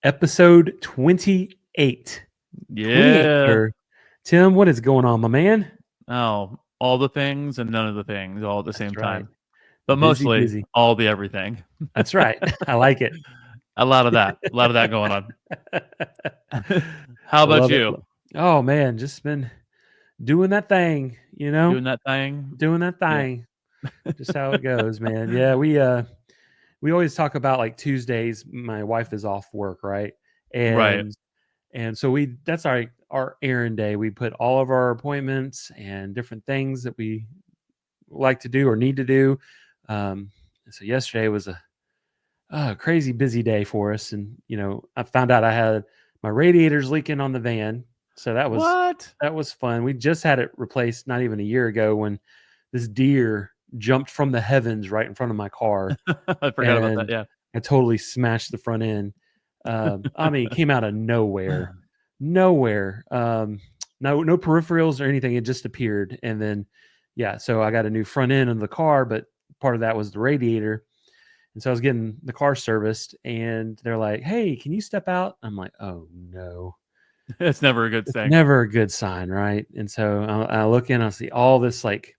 Episode 28. 28, Yeah. sir. Tim, what is going on, my man? Oh, all the things and none of the things all at the That's same right. time. But Busy, mostly busy. all the everything. That's right. I like it. A lot of that. A lot of that going on. I How about love it. you? Oh man, just been doing that thing, Doing that thing? doing that Yeah. thing. Just how it goes, man. Yeah, we always talk about like Tuesdays. My wife is off work, right? Right. And so that's our errand day. We put all of our appointments and different things that we like to do or need to do. Um, so yesterday was a crazy busy day for us, and I found out I had my radiators leaking on the van. So What? that was fun. We just had it replaced not even a year ago when this deer jumped from the heavens right in front of my car, I forgot about that. and Yeah. I totally smashed the front end. I mean, it came out of nowhere, nowhere. No peripherals or anything. It just appeared, and then yeah. So I got a new front end of the car, but part of that was the radiator. And so I was getting the car serviced, and they're like, "Hey, can you step out?" I'm like, "Oh no." It's never a good It's thing. never a good sign, right? And so I look in, I see all this like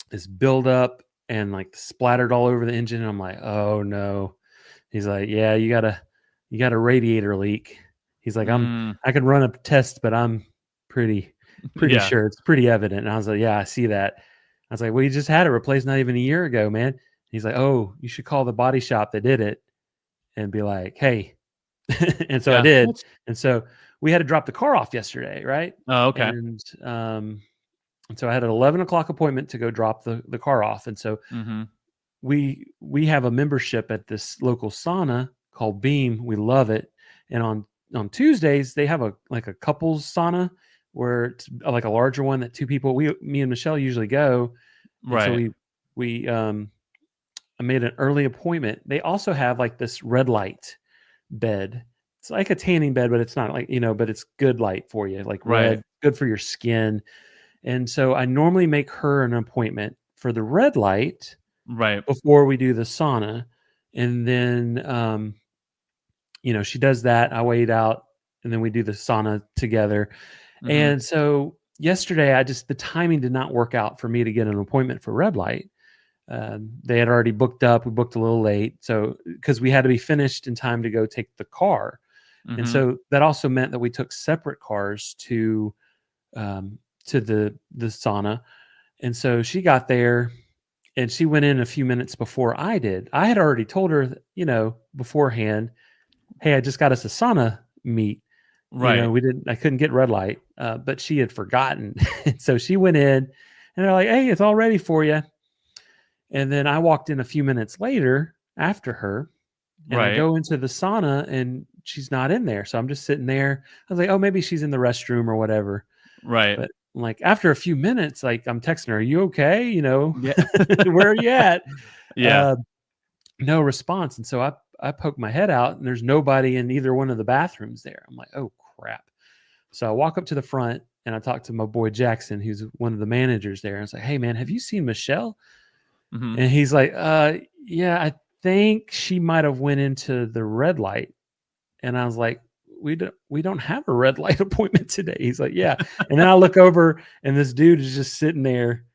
this buildup and like splattered all over the engine. And I'm like, "Oh no." He's like, "Yeah, you got a radiator leak." He's like, Mm, I can run a test, but I'm pretty yeah. sure it's pretty evident." And I was like, "Yeah, I see that." I was like, "Well, you just had it replaced not even a year ago, man." He's like, "Oh, you should call the body shop that did it and be like, hey." And so I Yeah. did. And so we had to drop the car off yesterday, right? Oh, okay. And so I had an 11 o'clock appointment to go drop the car off. And so Mm-hmm. we have a membership at this local sauna called Beam. We love it. And on Tuesdays they have a couples sauna where it's like a larger one that two people, me and Michelle usually go. And so Right. we I made an early appointment. They also have like this red light bed. It's like a tanning bed, but it's not like, but it's good light for you, like Right. red, good for your skin. And so I normally make her an appointment for the red light Right. before we do the sauna. And then, she does that. I wait out, and then we do the sauna together. Mm-hmm. And so yesterday, the timing did not work out for me to get an appointment for red light. They had already booked up. We booked a little late. So, because we had to be finished in time to go take the car. And Mm-hmm. so that also meant that we took separate cars um, to the sauna. And so she got there and she went in a few minutes before I did. I had already told her, beforehand, "Hey, I just got us a sauna meet." Right. I couldn't get red light, but she had forgotten. And so she went in and they're like, "Hey, it's all ready for you." And then I walked in a few minutes later after her, and I Right. go into the sauna and she's not in there. So I'm just sitting there. I was like, "Oh, maybe she's in the restroom or whatever." Right. But like after a few minutes, like I'm texting her, "Are you okay? Yeah. Where are you at?" Yeah. Uh, no response. And so I poke my head out and there's nobody in either one of the bathrooms there. I'm like, "Oh crap." So I walk up to the front and I talk to my boy Jackson, who's one of the managers there. And I was like, "Hey man, have you seen Michelle?" Mm-hmm. And he's like, yeah, I think she might have went into the red light." And I was like, we don't have a red light appointment today." He's like, "Yeah." And then I look over and this dude is just sitting there,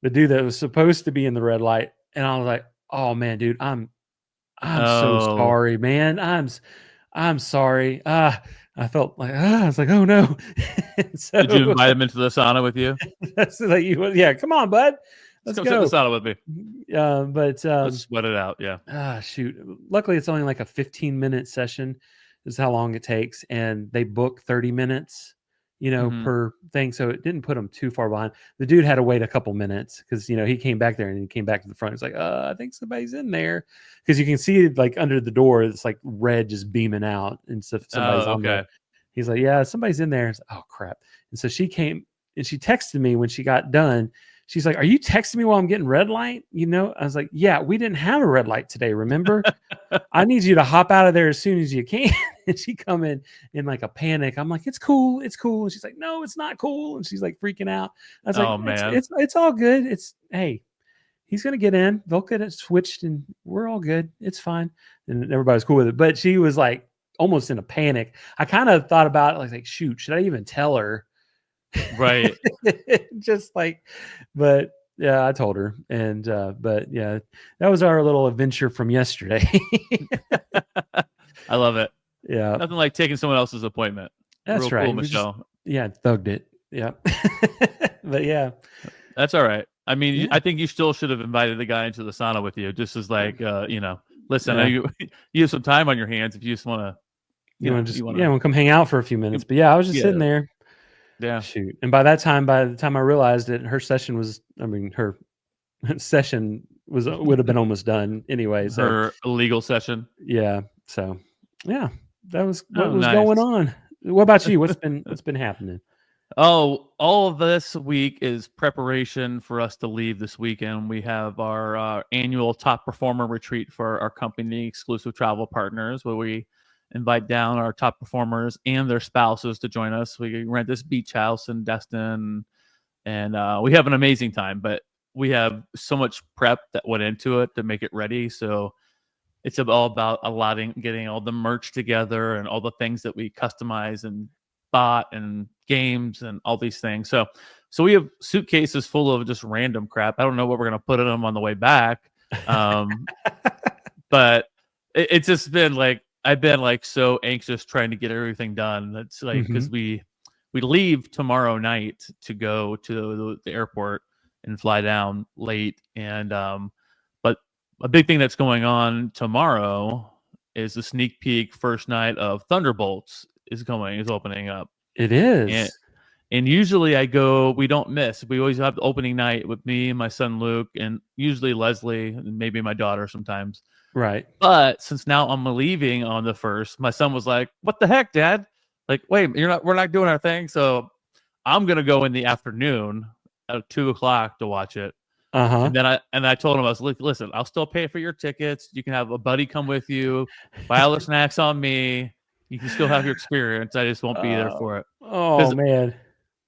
the dude that was supposed to be in the red light. And I was like, "Oh man, dude, I'm so Oh. sorry, man. I'm sorry." I felt like, I was like, "Oh no." And Did you so invite him into the sauna with you? that's like, yeah, come on, bud, Let's let's come sit in the go. sauna with me. But Let's sweat it out. Yeah. shoot. Luckily, it's only like a 15-minute session, is how long it takes. And they book 30 minutes, Mm-hmm. per thing. So it didn't put them too far behind. The dude had to wait a couple minutes because, he came back there and he came back to the front. He's like, I think somebody's in there. Because you can see it like under the door, it's like red just beaming out. And so somebody's Oh, on there. okay. He's like, "Yeah, somebody's in there." Like, "Oh, crap." And so she came and she texted me when she got done. She's like, "Are you texting me while I'm getting red light?" I was like, "Yeah, we didn't have a red light today. Remember? I need you to hop out of there as soon as you can." And she come in like a panic. I'm like, "It's cool. It's cool." And she's like, "No, it's not cool." And she's like freaking out. I was like, Oh "It's man. it's it's all good. Hey, he's gonna get in. They'll get it switched, and we're all good. It's fine." And everybody's cool with it. But she was like almost in a panic. I kind of thought about it like, shoot, should I even tell her? Right. Just like, but yeah, I told her. And, but yeah, that was our little adventure from yesterday. I love it. Yeah. Nothing like taking someone else's appointment. That's Real right. cool, We just, Michelle. yeah, thugged it. Yeah. But yeah. That's all right. I mean, Yeah. I think you still should have invited the guy into the sauna with you, just as like, listen, I Yeah. know you have some time on your hands if you just want to, You want to just, yeah, we'll come hang out for a few minutes. But yeah, I was just sitting there. Yeah. Shoot. And by the time I realized it, her session was, her session would have been almost done anyway. So Her illegal session. yeah. So yeah, that was what was nice. going on. What about you? What's been happening? Oh, all of this week is preparation for us to leave this weekend. We have our annual top performer retreat for our company exclusive travel partners, where we invite down our top performers and their spouses to join us. We rent this beach house in Destin, and we have an amazing time. But we have so much prep that went into it to make it ready. So it's all about getting all the merch together and all the things that we customize and bought and games and all these things. So we have suitcases full of just random crap. I don't know what we're going to put in them on the way back. But it's just been like, I've been like so anxious trying to get everything done. That's like, because we leave tomorrow night to go to the airport and fly down late. And, but a big thing that's going on tomorrow is the sneak peek first night of Thunderbolts is opening up. It is. And usually we don't miss. We always have the opening night with me and my son Luke, and usually Leslie and maybe my daughter sometimes. Right. But since now I'm leaving on the 1st, my son was like, "What the heck, Dad? Like, wait, we're not doing our thing." So I'm gonna go in the afternoon at 2:00 to watch it. And then I told him, I was like, "Listen, I'll still pay for your tickets. You can have a buddy come with you, buy all the snacks on me. You can still have your experience. I just won't be there for it." Oh man.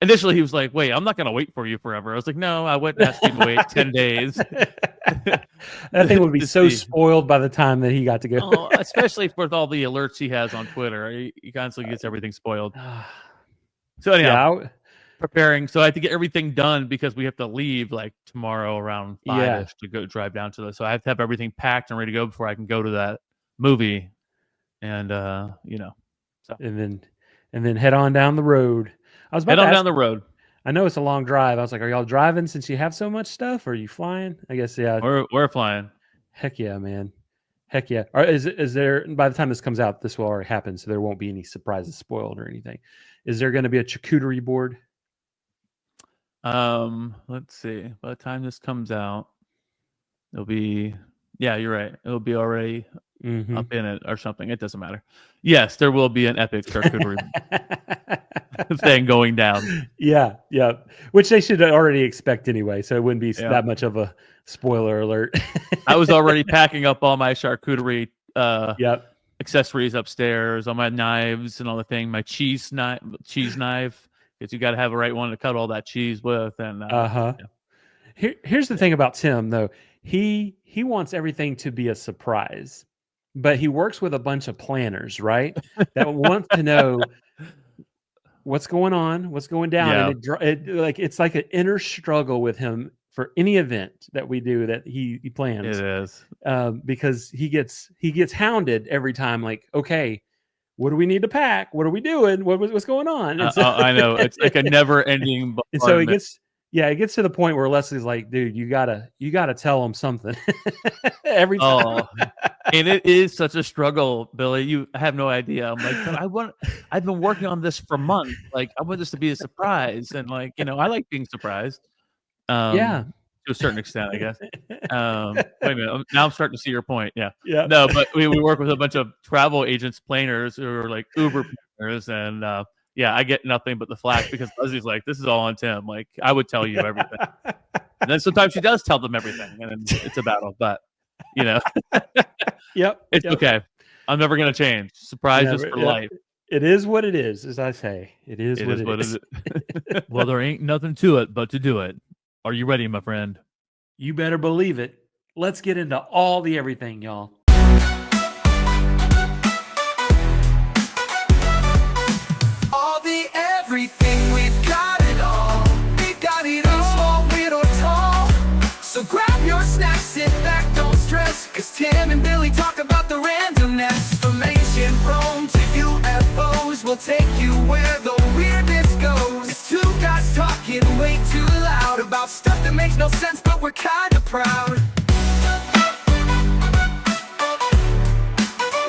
Initially, he was like, "Wait, I'm not going to wait for you forever." I was like, "No, I wouldn't ask you to wait 10 days." That thing would be so spoiled by the time that he got to go. Especially with all the alerts he has on Twitter. He constantly gets everything spoiled. So anyhow, preparing. So I have to get everything done because we have to leave like tomorrow around 5-ish to go drive down to so I have to have everything packed and ready to go before I can go to that movie. And, so. And then head on down the road. I was about to ask, down the road. I know it's a long drive. I was like, are y'all driving since you have so much stuff? Or are you flying? I guess, yeah. We're flying. Heck yeah, man. Heck yeah. Is there, by the time this comes out, this will already happen, so there won't be any surprises spoiled or anything. Is there going to be a charcuterie board? Let's see. By the time this comes out, it'll be, yeah, you're right. It'll be already up in it or something. It doesn't matter. Yes, there will be an epic charcuterie thing going down. Yeah. Which they should already expect anyway, so it wouldn't be that much of a spoiler alert. I was already packing up all my charcuterie accessories upstairs, all my knives and all the thing. My cheese knife, because you got to have the right one to cut all that cheese with. And here's the thing about Tim, though. He wants everything to be a surprise, but he works with a bunch of planners, right? That want to know what's going on, what's going down, and it's like an inner struggle with him for any event that we do that he plans. It is because he gets hounded every time. Like, okay, what do we need to pack? What are we doing? What's going on? I know it's like a never-ending. And so it gets to the point where Leslie's like, dude, you gotta tell him something every time. And it is such a struggle, Billy. You have no idea. I'm like, but I've been working on this for months. Like, I want this to be a surprise. And like, I like being surprised. To a certain extent, I guess. Wait a minute. Now I'm starting to see your point. Yeah. No, but we work with a bunch of travel agents, planners who are like Uber planners. And I get nothing but the flack because Leslie's like, this is all on Tim. Like, I would tell you everything. And then sometimes she does tell them everything. And it's a battle. But, it's okay. I'm never going to change. Surprises for life. It is what it is, as I say. It is what it is. Well, there ain't nothing to it but to do it. Are you ready, my friend? You better believe it. Let's get into all the everything, y'all. we'll take you where the weirdness goes. It's two guys talking way too loud about stuff that makes no sense, but we're kinda proud.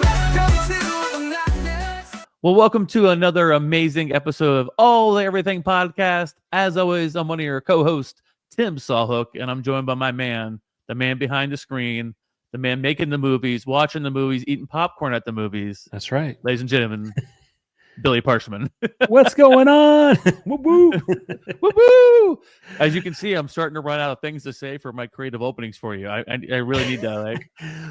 Welcome to the madness. Well, welcome to another amazing episode of All the Everything Podcast. As always, I'm one of your co-hosts, Tim Sawhook, and I'm joined by my man, the man behind the screen, the man making the movies, watching the movies, eating popcorn at the movies. That's right. Ladies and gentlemen, Billy Parchman. What's going on? Woo woo. Woo-woo! As you can see, I'm starting to run out of things to say for my creative openings for you. I really need to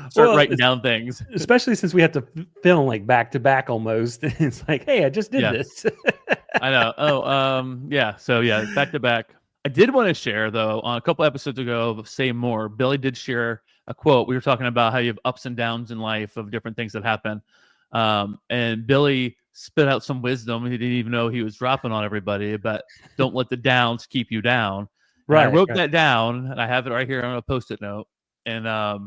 start writing down things. Especially since we have to film like back to back almost. It's like, hey, I just did this. I know. Yeah. So yeah, back to back. I did want to share though, on a couple episodes ago of Say More, Billy did share a quote. We were talking about how you have ups and downs in life of different things that happen. And Billy spit out some wisdom. He didn't even know he was dropping on everybody, but don't let the downs keep you down. Right. I wrote that down and I have it right here on a Post-it note. And I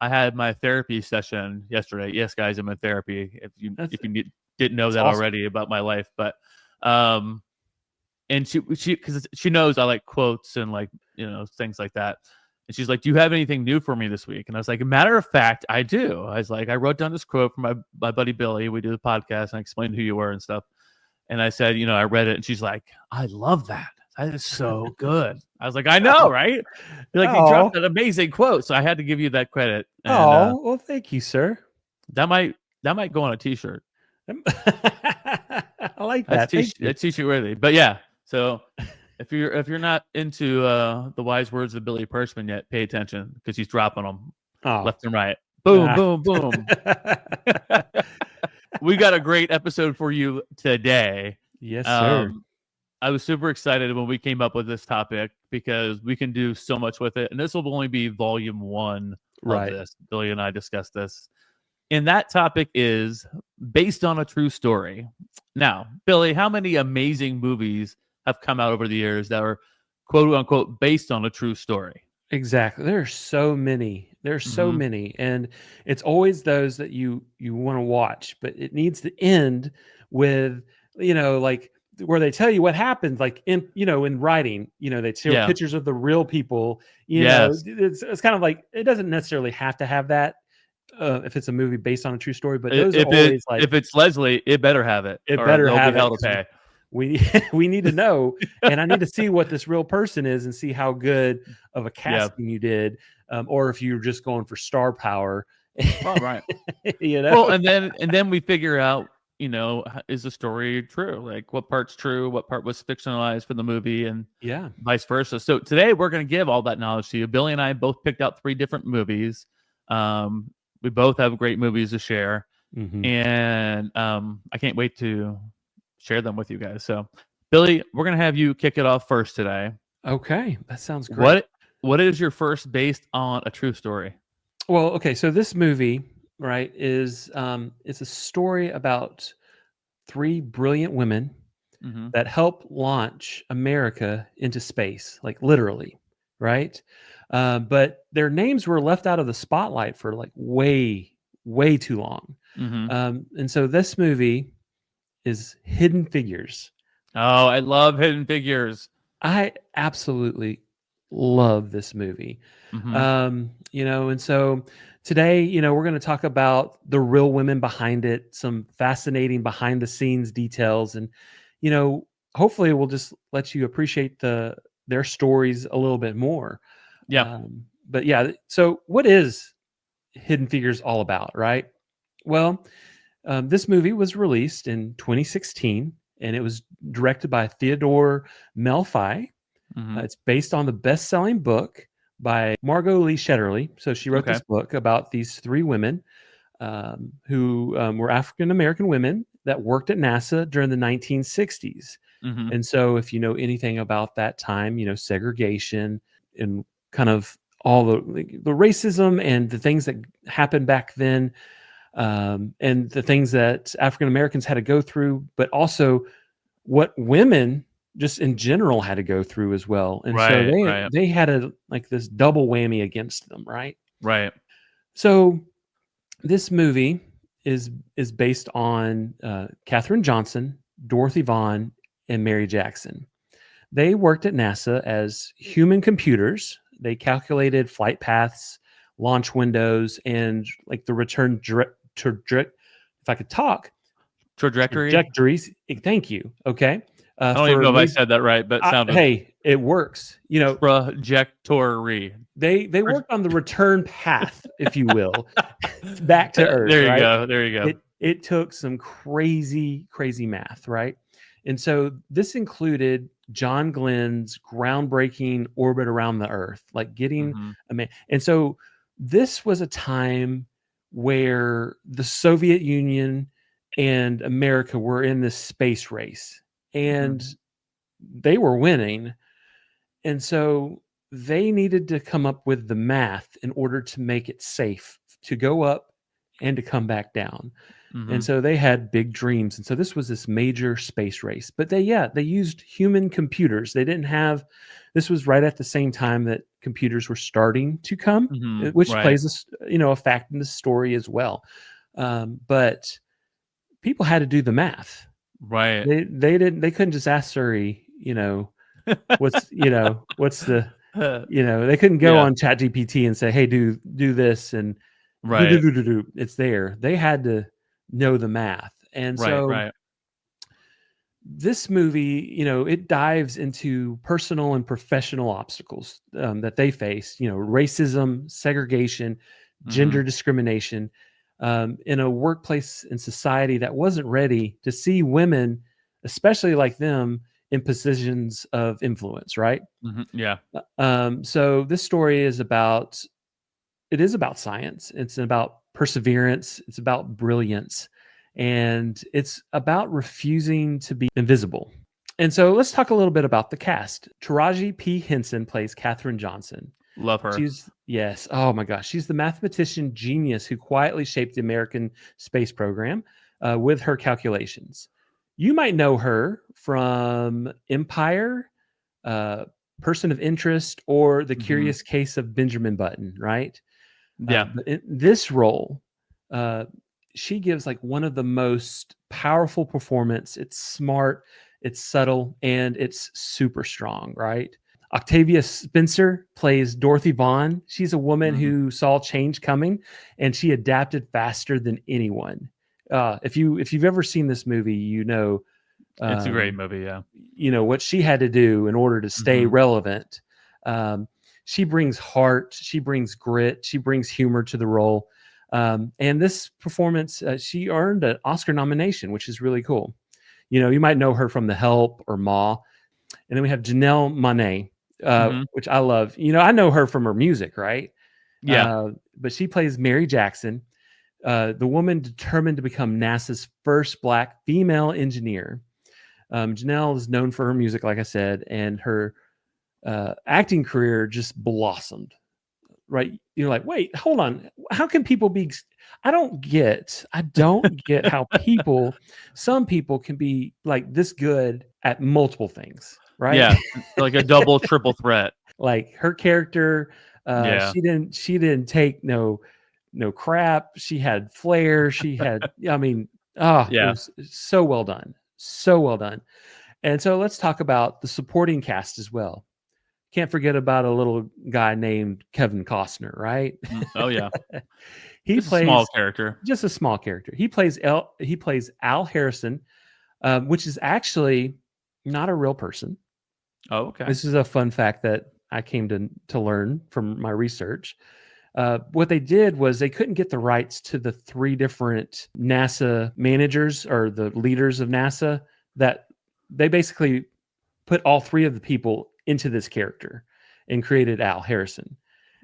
had my therapy session yesterday. Yes, guys, I'm in therapy. If you didn't know that already about my life, but and she because she knows I like quotes and like things like that. And she's like, "Do you have anything new for me this week?" And I was like, "Matter of fact, I do." I was like, "I wrote down this quote from my buddy Billy. We do the podcast, and I explained who you were and stuff." And I said, I read it, and she's like, "I love that. That is so good." I was like, "I know, right?" You're like, "You dropped an amazing quote," so I had to give you that credit. And, well, thank you, sir. That might go on a T-shirt. I like that. That's T-shirt worthy. But yeah, so. If you're not into the wise words of Billy Parchman yet, pay attention because he's dropping them left and right. Boom, boom, boom. We got a great episode for you today. Yes, sir. I was super excited when we came up with this topic because we can do so much with it. And this will only be volume 1 of this. Billy and I discussed this. And that topic is based on a true story. Now, Billy, how many amazing movies have come out over the years that are quote unquote based on a true story? Exactly. There's so many. There's so many. And it's always those that you want to watch, but it needs to end with, like where they tell you what happens, like in writing, they show pictures of the real people, it's kind of like, it doesn't necessarily have to have that. If it's a movie based on a true story, but those are always if it's Leslie, it better have it. It better have hell to pay. We need to know, and I need to see what this real person is and see how good of a casting you did, or if you're just going for star power. Oh, right. Well, and then we figure out, is the story true? Like what part's true, what part was fictionalized for the movie, and vice versa. So today we're going to give all that knowledge to you. Billy and I both picked out 3 different movies. We both have great movies to share, and I can't wait to share them with you guys. So, Billy, we're going to have you kick it off first today. Okay, that sounds great. What is your first based on a true story? Well, okay, so this movie, right, is it's a story about 3 brilliant women that help launch America into space, like literally, right? But their names were left out of the spotlight for like way, way too long. And so this movie is Hidden Figures. Oh, I love Hidden Figures. I absolutely love this movie. And so today, we're going to talk about the real women behind it, some fascinating behind the scenes details, and hopefully we'll just let you appreciate their stories a little bit more. But yeah, so what is Hidden Figures all about, right? Well, this movie was released in 2016, and it was directed by Theodore Melfi. It's based on the best-selling book by Margot Lee Shetterly. So she wrote this book about these 3 women who were African-American women that worked at NASA during the 1960s. And so if you know anything about that time, segregation and kind of all the racism and the things that happened back then, and the things that African Americans had to go through, but also what women just in general had to go through as well. And so they had this double whammy against them, right? Right. So this movie is based on Katherine Johnson, Dorothy Vaughan, and Mary Jackson. They worked at NASA as human computers. They calculated flight paths, launch windows, and like the return if I could talk, Trajectory. trajectories. Thank you. Okay. I don't even know if I said that right, but it sounded hey, it works. You know, trajectory. they worked on the return path, if you will, back to Earth. There you right? go. There you go. It took some crazy math, right? And so this included John Glenn's groundbreaking orbit around the Earth, like getting a man. And so this was a time where the Soviet Union and America were in this space race, and they were winning. And so they needed to come up with the math in order to make it safe to go up and to come back down. And so they had big dreams. And so this was this major space race. But they used human computers. They didn't have, this was right at the same time that computers were starting to come, which plays a fact in the story as well. But people had to do the math. Right. They couldn't just ask Siri, what's the, they couldn't go on ChatGPT and say, hey, do this and it's there. They had to know the math. And so this movie, it dives into personal and professional obstacles that they face, racism, segregation, gender discrimination, in a workplace and society that wasn't ready to see women, especially like them, in positions of influence, right? Yeah. So this story is about science. It's about perseverance. It's about brilliance. And it's about refusing to be invisible. And so let's talk a little bit about the cast. Taraji P. Henson plays Katherine Johnson. Love her. Yes. Oh my gosh. She's the mathematician genius who quietly shaped the American space program with her calculations. You might know her from Empire, Person of Interest, or The Curious Case of Benjamin Button, right? Yeah. But in this role, she gives like one of the most powerful performance. It's smart, it's subtle, and it's super strong, right? Octavia Spencer plays Dorothy Vaughan. She's a woman who saw change coming, and she adapted faster than anyone. If you've ever seen this movie, it's a great movie. Yeah. What she had to do in order to stay relevant. She brings heart, she brings grit, she brings humor to the role. And this performance, she earned an Oscar nomination, which is really cool. You might know her from The Help or Ma. And then we have Janelle Monáe, which I love. I know her from her music, right? Yeah. But she plays Mary Jackson, the woman determined to become NASA's first Black female engineer. Janelle is known for her music, like I said, and her acting career just blossomed. Right? You're like, wait, hold on. How can people be? I don't get how some people can be like this good at multiple things, right? Yeah, like a double, triple threat. Like her character, she didn't take no crap. She had flair. She had, it was so well done. So well done. And so let's talk about the supporting cast as well. Can't forget about a little guy named Kevin Costner, right? Oh yeah. He plays a small character. Just a small character. He plays Al Harrison, which is actually not a real person. Oh, okay. This is a fun fact that I came to learn from my research. What they did was they couldn't get the rights to the 3 different NASA managers or the leaders of NASA, that they basically put all 3 of the people into this character and created Al Harrison.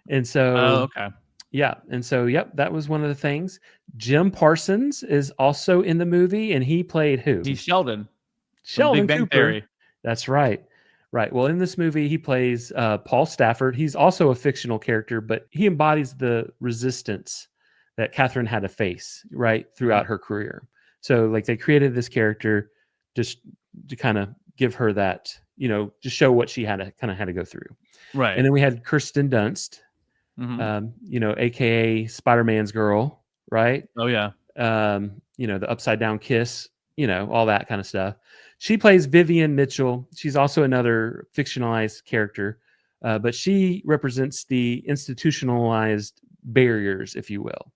And so, that was one of the things. Jim Parsons is also in the movie, and he played who? He's Sheldon. Sheldon Big Bang Cooper. Theory. That's right. Right. Well, in this movie, he plays Paul Stafford. He's also a fictional character, but he embodies the resistance that Catherine had to face right throughout her career. So, like, they created this character just to kind of give her that, to show what she had to go through. Right. And then we had Kirsten Dunst, aka Spider-Man's girl, right? Oh yeah. The upside down kiss, all that kind of stuff. She plays Vivian Mitchell. She's also another fictionalized character, but she represents the institutionalized barriers, if you will.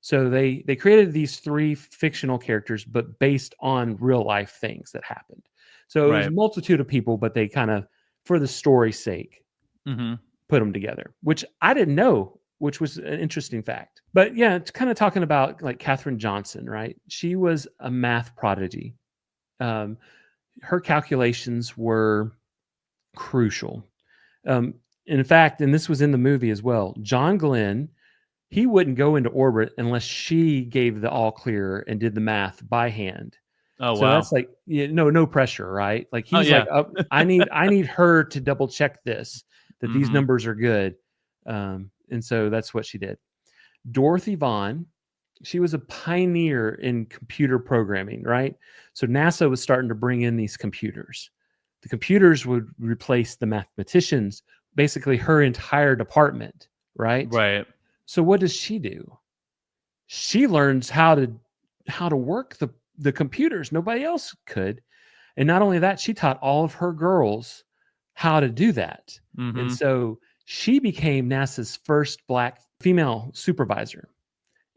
So they created these 3 fictional characters, but based on real life things that happened. So it was a multitude of people, but they kind of, for the story's sake, put them together, which I didn't know, which was an interesting fact. But yeah, it's kind of talking about like Katherine Johnson, right? She was a math prodigy. Her calculations were crucial. In fact, and this was in the movie as well, John Glenn, he wouldn't go into orbit unless she gave the all clear and did the math by hand. Oh, So wow. that's like, no pressure, right? Like Oh, he's yeah. like, I need her to double check this, that these Mhm. numbers are good. And so that's what she did. Dorothy Vaughan, she was a pioneer in computer programming, right? So NASA was starting to bring in these computers. The computers would replace the mathematicians, basically her entire department, right? Right. So what does she do? She learns how to work the computers. Nobody else could. And not only that, she taught all of her girls how to do that. And so she became NASA's first Black female supervisor.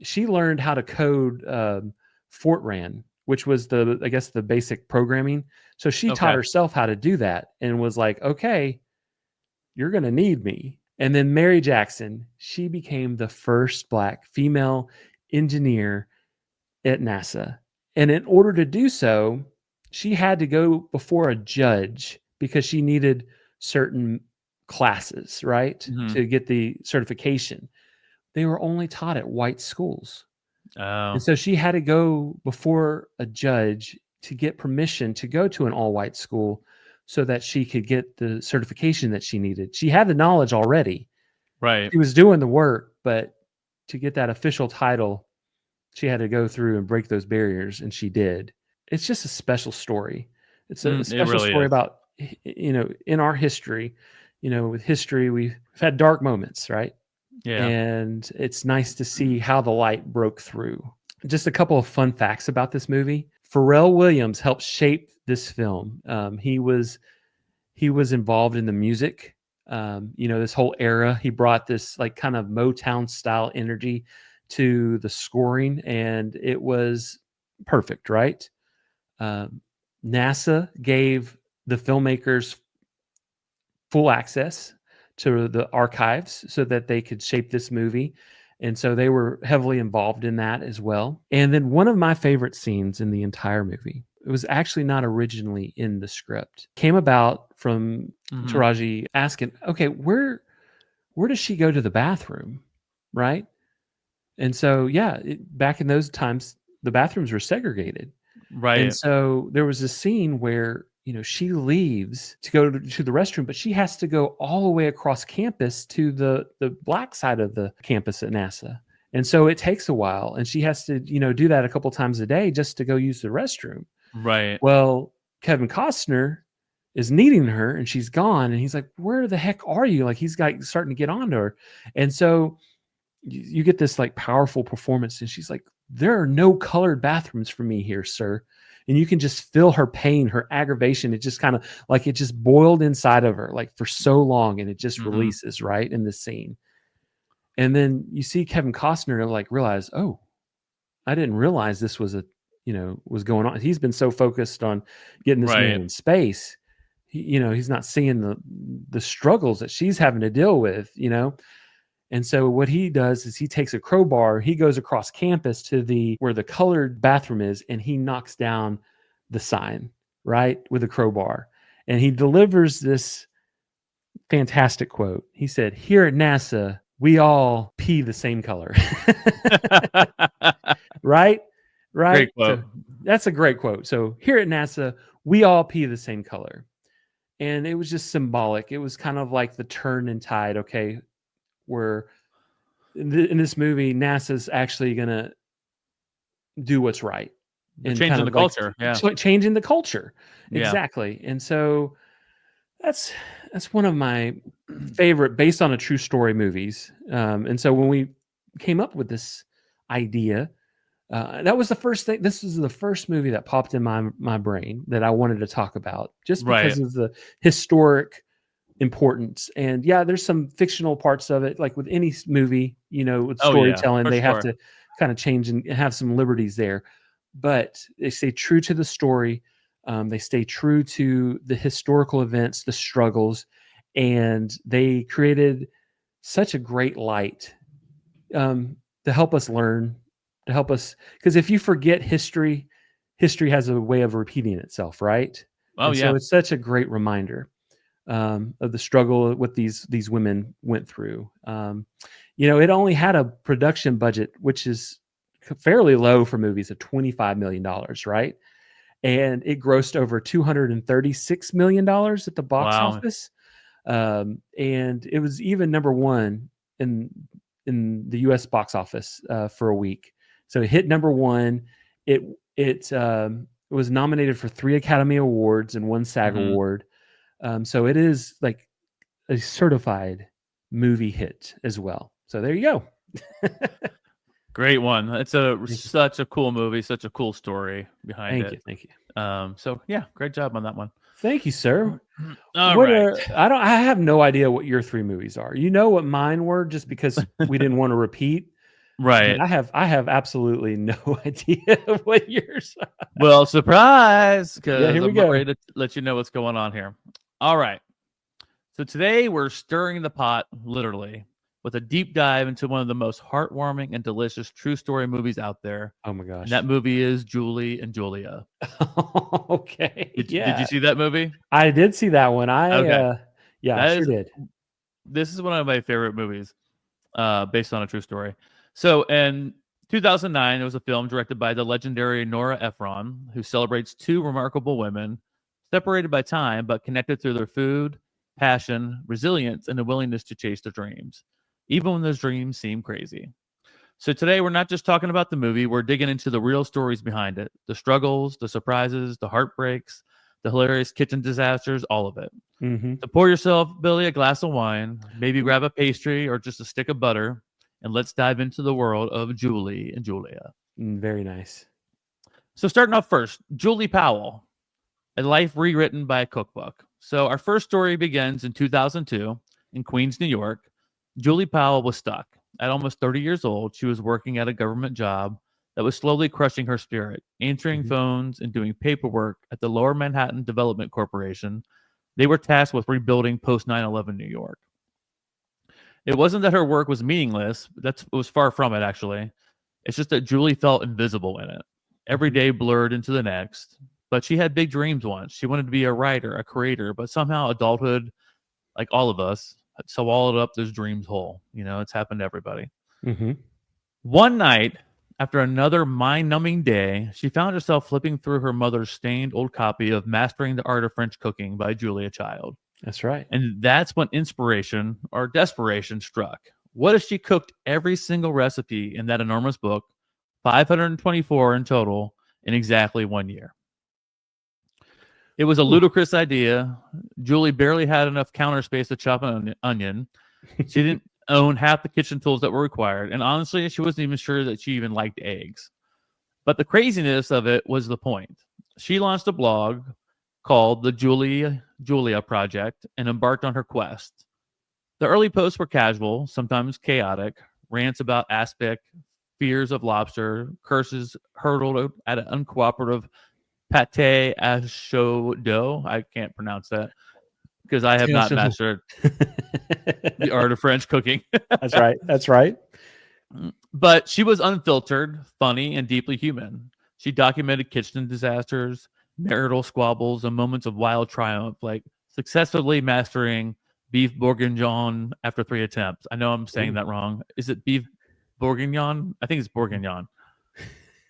She learned how to code Fortran, which was the basic programming. So she taught herself how to do that and was like, okay, you're going to need me. And then Mary Jackson, she became the first Black female engineer at NASA. And in order to do so, she had to go before a judge because she needed certain classes, right? To get the certification. They were only taught at white schools. Oh. And so she had to go before a judge to get permission to go to an all-white school so that she could get the certification that she needed. She had the knowledge already. Right. She was doing the work, but to get that official title, she had to go through and break those barriers, and she did. It's just a special story. It's a special really story is. about, in our history, with history, we've had dark moments, right? Yeah. And it's nice to see how the light broke through. Just a couple of fun facts about this movie. Pharrell Williams helped shape this film. He was involved in the music. This whole era. He brought this like kind of Motown style energy to the scoring, and it was perfect, right? NASA gave the filmmakers full access to the archives so that they could shape this movie. And so they were heavily involved in that as well. And then one of my favorite scenes in the entire movie, it was actually not originally in the script, came about from Taraji asking, okay, where does she go to the bathroom? Right. And so, back in those times, the bathrooms were segregated. Right. And so there was a scene where, she leaves to go to the restroom, but she has to go all the way across campus to the Black side of the campus at NASA. And so it takes a while, and she has to, do that a couple times a day just to go use the restroom. Right. Well, Kevin Costner is needing her, and she's gone, and he's like, where the heck are you? Like, he's got starting to get onto her. And so you get this like powerful performance, and she's like, there are no colored bathrooms for me here, sir. And you can just feel her pain, her aggravation. It just kind of like it just boiled inside of her like for so long, and it just releases right in the scene. And then you see Kevin Costner like realize, oh, I didn't realize this was was going on. He's been so focused on getting this man in space. He's not seeing the struggles that she's having to deal with, And so what he does is he takes a crowbar, he goes across campus to where the colored bathroom is, and he knocks down the sign, right, with a crowbar. And he delivers this fantastic quote. He said, "Here at NASA, we all pee the same color." Right? Right? Great quote. So that's a great quote. So here at NASA, we all pee the same color. And it was just symbolic. It was kind of like the turn in tide, okay, where in this movie, NASA's actually going to do what's right. And And changing kind the of like culture. Yeah. changing the culture. Yeah. Exactly. And so that's one of my favorite based on a true story movies. And so when we came up with this idea, That was the first thing. This was the first movie that popped in my brain that I wanted to talk about, just because Right. of the historic importance. And yeah, there's some fictional parts of it, like with any movie, with Oh yeah, storytelling, for they have sure. to kind of change and have some liberties there. But they stay true to the story. They stay true to the historical events, the struggles, and they created such a great light to help us learn, to help us, because if you forget history, history has a way of repeating itself, right? Oh And so yeah. it's such a great reminder of the struggle what these women went through. It only had a production budget which is fairly low for movies of $25 million, right? And it grossed over $236 million at the box Wow. office. And it was even number one in the U.S. box office for a week. So it hit number one. It was nominated for 3 Academy Awards and 1 SAG Mhm. Award. So it is like a certified movie hit as well. So there you go. Great one. It's such a cool movie, such a cool story behind Thank it. you. Thank you. So yeah, great job on that one. Thank you, sir. All right. I have no idea what your 3 movies are. You know what mine were, just because we didn't want to repeat. Right. But I have absolutely no idea what yours are. Well, surprise, because here we I'm go. ready to let you know what's going on here. All right. So today we're stirring the pot, literally, with a deep dive into one of the most heartwarming and delicious true story movies out there. Oh my gosh. And that movie is Julie and Julia. Okay. Did Yeah. you see that movie? I did see that one. Okay. Yeah, I sure did. This is one of my favorite movies, based on a true story. So in 2009, it was a film directed by the legendary Nora Ephron, who celebrates 2 remarkable women, separated by time but connected through their food, passion, resilience, and a willingness to chase their dreams, even when those dreams seem crazy. So today, we're not just talking about the movie, we're digging into the real stories behind it, the struggles, the surprises, the heartbreaks, the hilarious kitchen disasters, all of it. Mm-hmm. So pour yourself, Billy, a glass of wine, maybe grab a pastry or just a stick of butter, and let's dive into the world of Julie and Julia. Very nice. So starting off first, Julie Powell, a life rewritten by a cookbook. So our first story begins in 2002 in Queens, New York. Julie Powell was stuck. At almost 30 years old, she was working at a government job that was slowly crushing her spirit, answering phones and doing paperwork at the Lower Manhattan Development Corporation. They were tasked with rebuilding post 9/11 New York. It wasn't that her work was meaningless. It was far from it, actually. It's just that Julie felt invisible in it. Every day blurred into the next. But she had big dreams once. She wanted to be a writer, a creator, but somehow adulthood, like all of us, swallowed up those dreams whole. It's happened to everybody. Mm-hmm. One night, after another mind-numbing day, she found herself flipping through her mother's stained old copy of Mastering the Art of French Cooking by Julia Child. That's right. And that's when inspiration or desperation struck. What if she cooked every single recipe in that enormous book, 524 in total, in exactly 1 year? It was a ludicrous idea. Julie barely had enough counter space to chop an onion. She didn't own half the kitchen tools that were required. And honestly, she wasn't even sure that she even liked eggs. But the craziness of it was the point. She launched a blog called the Julia Project and embarked on her quest. The early posts were casual, sometimes chaotic, rants about aspic, fears of lobster, curses hurled at an uncooperative pate à chaud d'eau. I can't pronounce that because I have not mastered the art of French cooking. That's right. That's right. But she was unfiltered, funny, and deeply human. She documented kitchen disasters, marital squabbles, and moments of wild triumph, like successfully mastering beef bourguignon after 3 attempts. I know I'm saying that wrong. Is it beef bourguignon? I think it's bourguignon.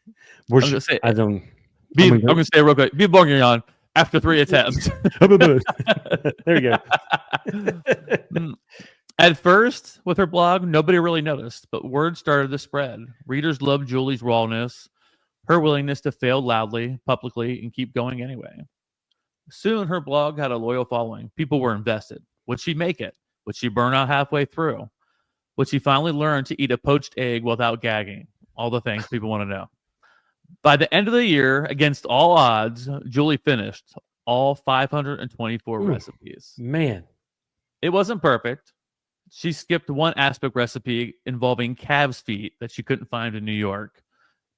I'm going to say it real quick. Beef bourguignon after 3 attempts. There you go. At first, with her blog, nobody really noticed, but word started to spread. Readers loved Julie's rawness, her willingness to fail loudly, publicly, and keep going anyway. Soon, her blog had a loyal following. People were invested. Would she make it? Would she burn out halfway through? Would she finally learn to eat a poached egg without gagging? All the things people want to know. By the end of the year, against all odds, Julie finished all 524 Ooh, recipes. Man. It wasn't perfect. She skipped one aspic recipe involving calves' feet that she couldn't find in New York.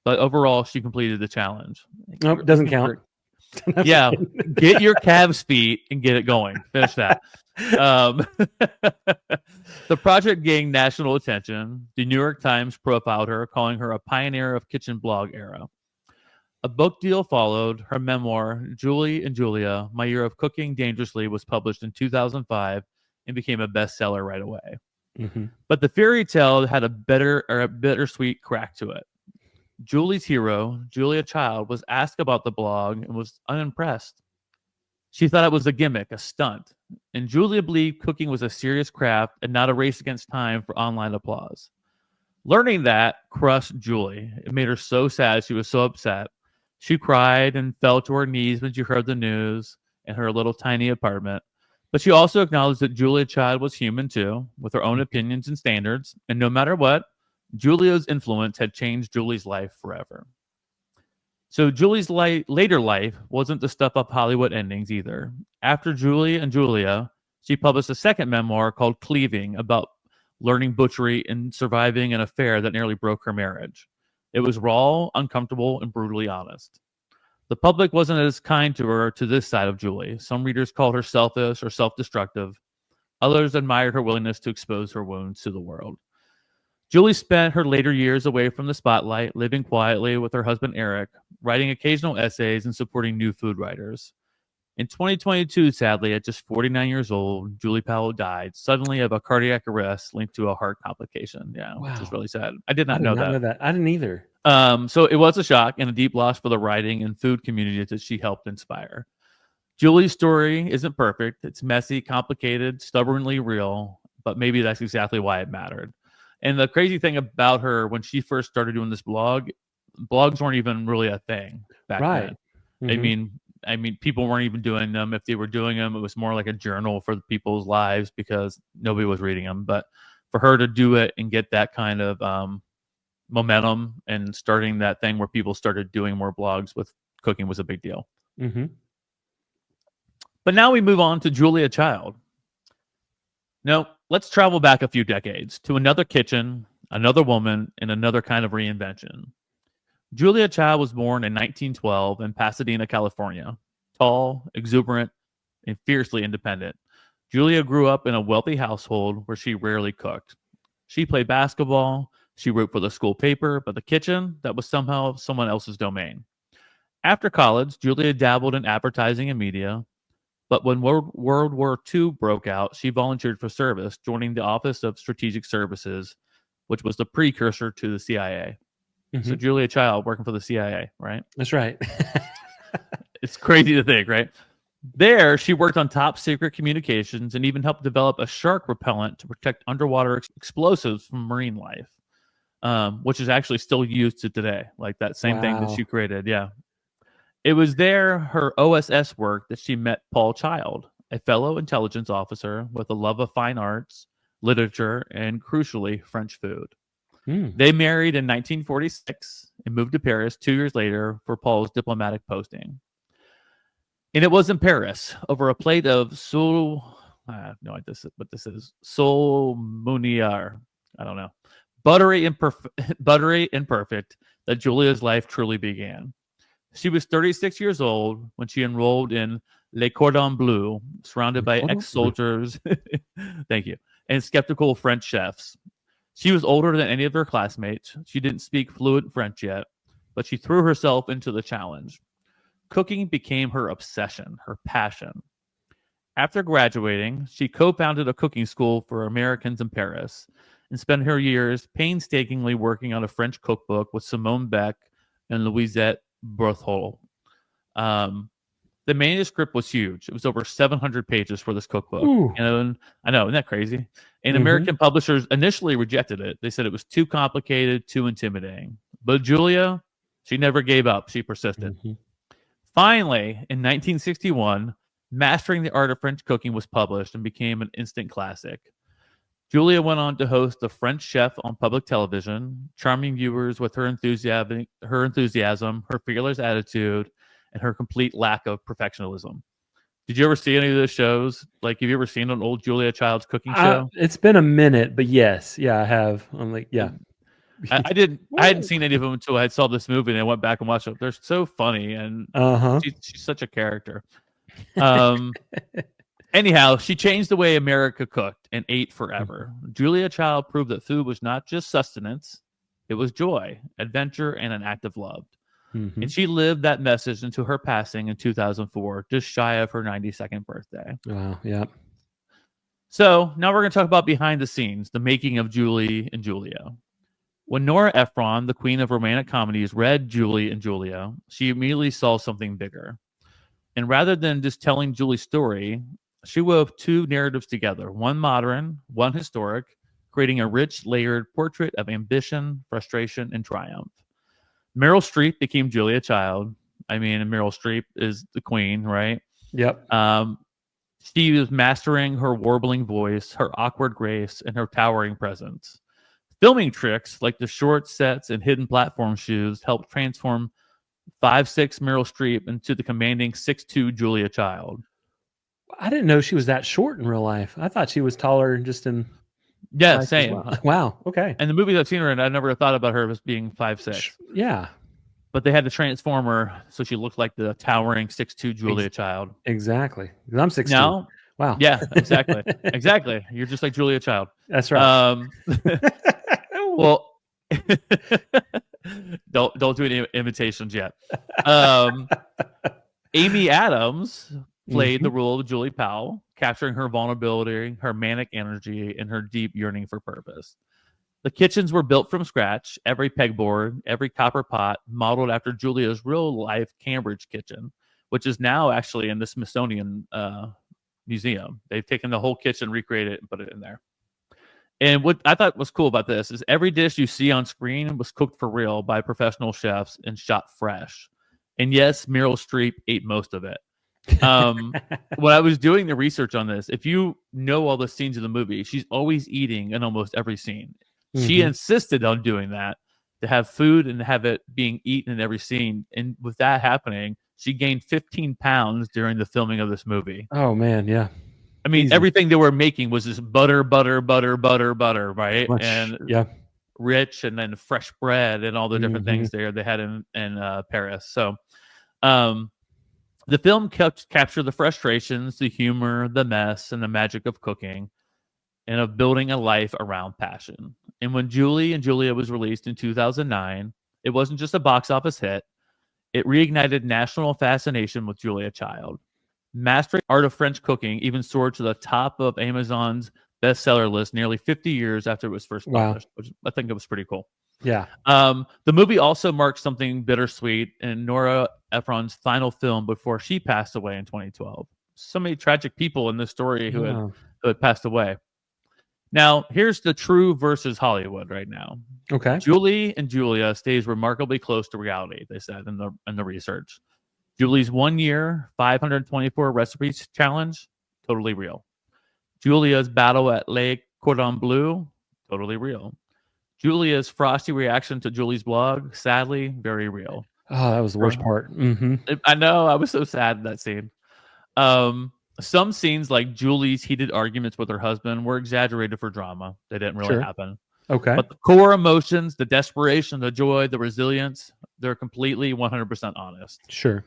But overall, she completed the challenge. Nope, doesn't count. Yeah, get your calves' feet and get it going. Finish that. The project gained national attention. The New York Times profiled her, calling her a pioneer of kitchen blog era. A book deal followed. Her memoir, Julie and Julia, My Year of Cooking Dangerously, was published in 2005 and became a bestseller right away. Mm-hmm. But the fairy tale had a bittersweet crack to it. Julie's hero, Julia Child, was asked about the blog and was unimpressed. She thought it was a gimmick, a stunt, and Julia believed cooking was a serious craft and not a race against time for online applause. Learning that crushed Julie. It made her so sad. She was so upset. She cried and fell to her knees when she heard the news in her little tiny apartment. But she also acknowledged that Julia Child was human too, with her own opinions and standards. And no matter what, Julia's influence had changed Julie's life forever. So Julie's later life wasn't the stuff of Hollywood endings either. After Julie and Julia, she published a second memoir called Cleaving, about learning butchery and surviving an affair that nearly broke her marriage. It was raw, uncomfortable, and brutally honest. The public wasn't as kind to her to this side of Julie. Some readers called her selfish or self-destructive. Others admired her willingness to expose her wounds to the world. Julie spent her later years away from the spotlight, living quietly with her husband Eric, writing occasional essays and supporting new food writers. In 2022, sadly, at just 49 years old, Julie Powell died suddenly of a cardiac arrest linked to a heart complication. Yeah, Wow. Which is really sad. I did not know know that. that. I didn't either. So it was a shock and a deep loss for the writing and food community that she helped inspire. Julie's story isn't perfect. It's messy, complicated, stubbornly real, but maybe that's exactly why it mattered. And the crazy thing about her, when she first started doing this blog, blogs weren't even really a thing back then. Mm-hmm. I mean, people weren't even doing them. If they were doing them, it was more like a journal for people's lives because nobody was reading them. But for her to do it and get that kind of momentum and starting that thing where people started doing more blogs with cooking was a big deal. Mm-hmm. But now we move on to Julia Child. Now, let's travel back a few decades to another kitchen, another woman, and another kind of reinvention. Julia Child was born in 1912 in Pasadena, California. Tall, exuberant, and fiercely independent, Julia grew up in a wealthy household where she rarely cooked. She played basketball, she wrote for the school paper, but the kitchen, that was somehow someone else's domain. After college, Julia dabbled in advertising and media, but when World War II broke out, she volunteered for service, joining the Office of Strategic Services, which was the precursor to the CIA. Mm-hmm. So Julia Child working for the CIA, right? That's right. It's crazy to think, right? There, she worked on top secret communications and even helped develop a shark repellent to protect underwater explosives from marine life, which is actually still used to today, like that same thing that she created. Yeah. It was there, her OSS work, that she met Paul Child, a fellow intelligence officer with a love of fine arts, literature, and crucially, French food. They married in 1946 and moved to Paris 2 years later for Paul's diplomatic posting. And it was in Paris, over a plate of I have no idea what this is. Saumonier. I don't know. Buttery and perfect, that Julia's life truly began. She was 36 years old when she enrolled in Les Cordons Bleus, surrounded by ex-soldiers, thank you, and skeptical French chefs. She was older than any of her classmates. She didn't speak fluent French yet, but she threw herself into the challenge. Cooking became her obsession, her passion. After graduating, she co-founded a cooking school for Americans in Paris and spent her years painstakingly working on a French cookbook with Simone Beck and Louisette Berthold. The manuscript was huge. It was over 700 pages for this cookbook. And I know, isn't that crazy? And American publishers initially rejected it. They said it was too complicated, too intimidating. But Julia, she never gave up. She persisted. Finally, in 1961, Mastering the Art of French Cooking was published and became an instant classic. Julia went on to host The French Chef on public television, charming viewers with her enthusiasm, her fearless attitude, and her complete lack of perfectionism. Did you ever see any of those shows? Like, have you ever seen an old Julia Child's cooking show? It's been a minute, but yes, yeah, I have. I'm like, yeah. I didn't. I hadn't seen any of them until I saw this movie, and I went back and watched it. They're so funny, and she's such a character. Anyhow, she changed the way America cooked and ate forever. Julia Child proved that food was not just sustenance; it was joy, adventure, and an act of love. And she lived that message until her passing in 2004, just shy of her 92nd birthday. Wow, yeah. So now we're going to talk about behind the scenes, the making of Julie and Julia. When Nora Ephron, the queen of romantic comedies, read Julie and Julia, she immediately saw something bigger. And rather than just telling Julie's story, she wove two narratives together, one modern, one historic, creating a rich, layered portrait of ambition, frustration, and triumph. Meryl Streep became Julia Child. I mean, Meryl Streep is the queen, right? Yep. She was mastering her warbling voice, her awkward grace, and her towering presence. Filming tricks like the short sets and hidden platform shoes helped transform 5'6" Meryl Streep into the commanding 6'2" Julia Child. I didn't know she was that short in real life. I thought she was taller just in. Yeah, same. Well. Wow. Okay. And the movies I've seen her in, I never thought about her as being 5'6". Yeah. But they had to transform her so she looked like the towering 6'2" Julia Child. Exactly. Because I'm 6'2". No. Wow. Yeah, exactly. Exactly. You're just like Julia Child. That's right. Well, don't do any imitations yet. Amy Adams played the role of Julie Powell, capturing her vulnerability, her manic energy, and her deep yearning for purpose. The kitchens were built from scratch, every pegboard, every copper pot, modeled after Julia's real-life Cambridge kitchen, which is now actually in the Smithsonian Museum. They've taken the whole kitchen, recreated it, and put it in there. And what I thought was cool about this is every dish you see on screen was cooked for real by professional chefs and shot fresh. And yes, Meryl Streep ate most of it. When I was doing the research on this, if you know all the scenes of the movie, she's always eating in almost every scene. She insisted on doing that, to have food and have it being eaten in every scene. And with that happening, she gained 15 pounds during the filming of this movie. Oh, man. Yeah. I mean, everything they were making was just butter, right? And rich, and then fresh bread and all the different things they had in Paris. So the film captured the frustrations, the humor, the mess, and the magic of cooking and of building a life around passion. And when Julie and Julia was released in 2009, it wasn't just a box office hit. It reignited national fascination with Julia Child. Mastering Art of French Cooking even soared to the top of Amazon's bestseller list nearly 50 years after it was first published, which I think it was pretty cool. Yeah. The movie also marked something bittersweet in Nora Ephron's final film before she passed away in 2012. So many tragic people in this story who had passed away. Now, here's the true versus Hollywood right now. Okay. Julie and Julia stays remarkably close to reality, they said in the research. Julie's 1 year, 524 recipes challenge, totally real. Julia's battle at Lake Cordon Bleu, totally real. Julia's frosty reaction to Julie's blog, sadly, very real. Oh, that was the worst part. I know. I was so sad in that scene. Some scenes, like Julie's heated arguments with her husband, were exaggerated for drama. They didn't really happen. Okay. But the core emotions, the desperation, the joy, the resilience, they're completely 100% honest. Sure.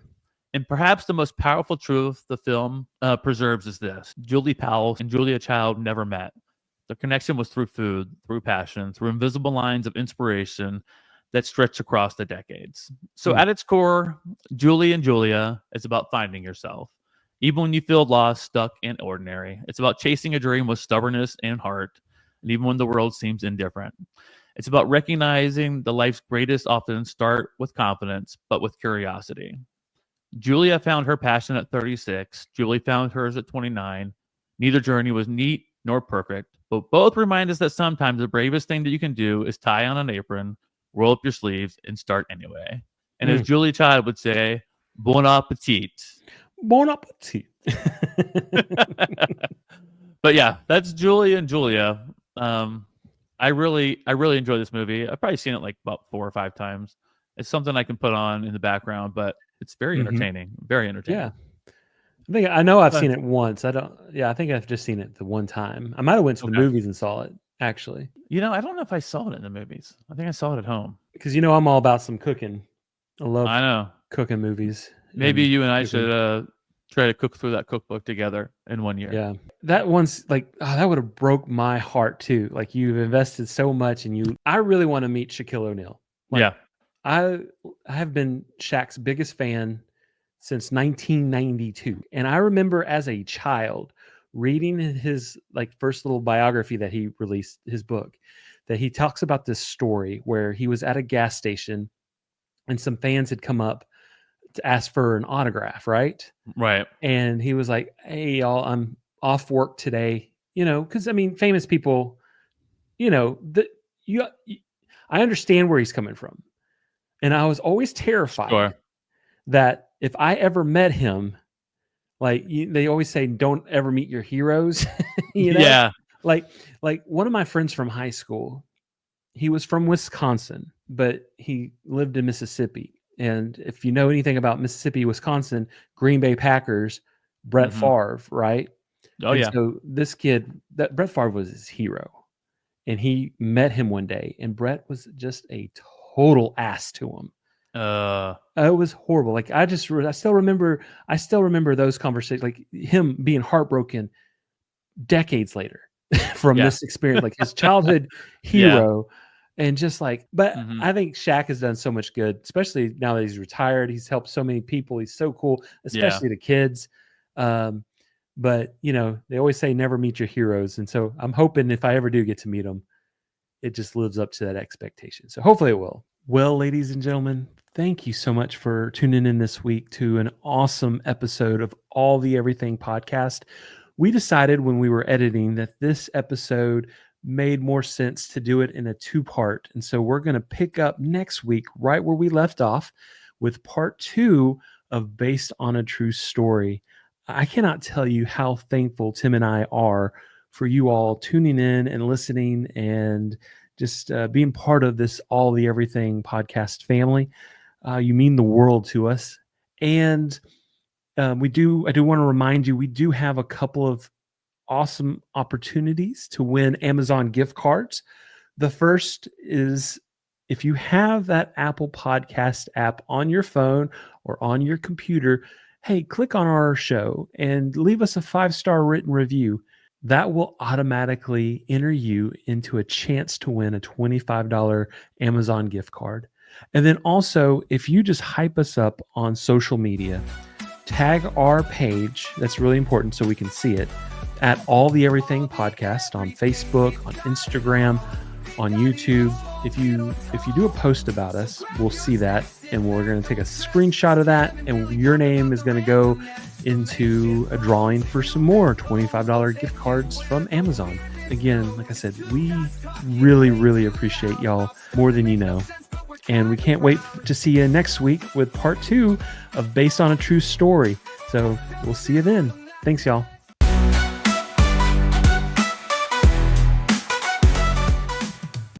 And perhaps the most powerful truth the film preserves is this. Julie Powell and Julia Child never met. Their connection was through food, through passion, through invisible lines of inspiration that stretch across the decades. So at its core, Julie and Julia is about finding yourself. Even when you feel lost, stuck, and ordinary. It's about chasing a dream with stubbornness and heart, and even when the world seems indifferent. It's about recognizing that life's greatest often start with confidence, but with curiosity. Julia found her passion at 36. Julie found hers at 29. Neither journey was neat nor perfect, but both remind us that sometimes the bravest thing that you can do is tie on an apron, roll up your sleeves, and start anyway. And as Julia Child would say, bon appetit. Bon appetit. But yeah, that's Julie and Julia. I really enjoy this movie. I've probably seen it like about 4 or 5 times. It's something I can put on in the background, but it's very entertaining. Very entertaining. Yeah. I know I've But- seen it once. I think I've just seen it the one time. I might have went to the movies and saw it, actually. I don't know if I saw it in the movies. I think I saw it at home. Because I'm all about some cooking. I know. cooking movies. Maybe you and I should try to cook through that cookbook together in 1 year. Yeah. That one's like, that would have broke my heart too. Like, you've invested so much and I really want to meet Shaquille O'Neal. Like, I have been Shaq's biggest fan since 1992. And I remember as a child reading his like first little biography that he released, his book, that he talks about this story where he was at a gas station and some fans had come up to ask for an autograph, right? Right. And he was like, "Hey, y'all, I'm off work today." Because I mean, famous people, I understand where he's coming from. And I was always terrified that if I ever met him, like they always say, don't ever meet your heroes. Yeah. Like one of my friends from high school, he was from Wisconsin, but he lived in Mississippi. And if you know anything about Mississippi, Wisconsin, Green Bay Packers, Brett Favre, right? Oh, yeah. So this kid, that Brett Favre was his hero. And he met him one day, and Brett was just a total ass to him. It was horrible. Like I still remember those conversations, like him being heartbroken decades later from this experience, like his childhood hero. And just like, but I think Shaq has done so much good, especially now that he's retired. He's helped so many people. He's so cool, especially the kids. But they always say never meet your heroes. And so I'm hoping if I ever do get to meet them, it just lives up to that expectation. So hopefully it will. Well, ladies and gentlemen, thank you so much for tuning in this week to an awesome episode of All the Everything podcast. We decided when we were editing that this episode made more sense to do it in a 2-part. And so we're going to pick up next week right where we left off with part 2 of Based on a True Story. I cannot tell you how thankful Tim and I are for you all tuning in and listening and just being part of this All the Everything podcast family. You mean the world to us. And I do want to remind you, we do have a couple of awesome opportunities to win Amazon gift cards. The first is if you have that Apple Podcast app on your phone or on your computer, hey, click on our show and leave us a 5-star written review. That will automatically enter you into a chance to win a $25 Amazon gift card. And then also, if you just hype us up on social media, tag our page, that's really important so we can see it, at All the Everything Podcast on Facebook, on Instagram, on YouTube. If you do a post about us, we'll see that, and we're going to take a screenshot of that, and your name is going to go into a drawing for some more $25 gift cards from Amazon. Again, like I said, we really, really appreciate y'all more than you know. And we can't wait to see you next week with part 2 of Based on a True Story. So we'll see you then. Thanks, y'all.